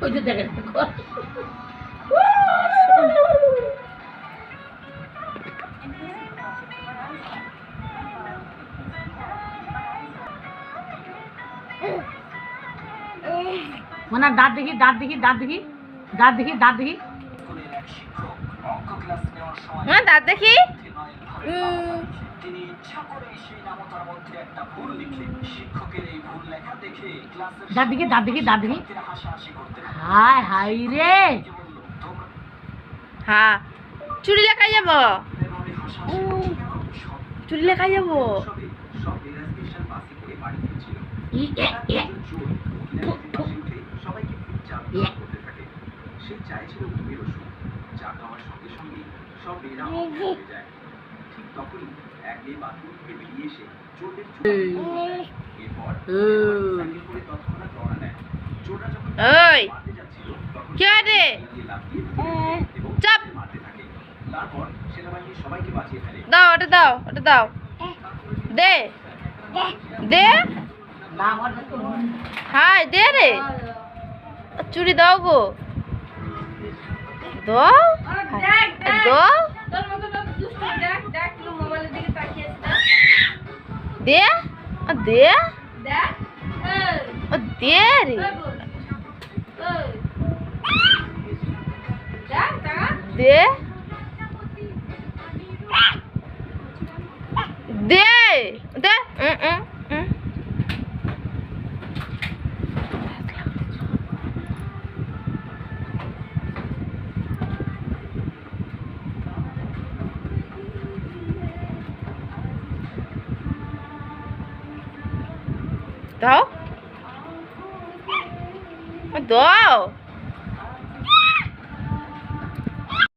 ওই যে দেখেন মানে দাঁত দেখি দাঁত দেখি দাঁত দেখি দাঁত দেখি দাঁত দেখি হ্যাঁ দাঁত দেখি দাঁত দেখি দাঁত দেখি দাঁত দেখি হায় হাই রে হ্যাঁ চুরি লেখাই যাব চুরি লেখাই যাব ওই কি রে চাপ দাও ওটা দাও ওটা দাও দে দে হাই দে রে চুরি দাও গো দাও দাও দে দে দে রে দে দে দে দাও দাও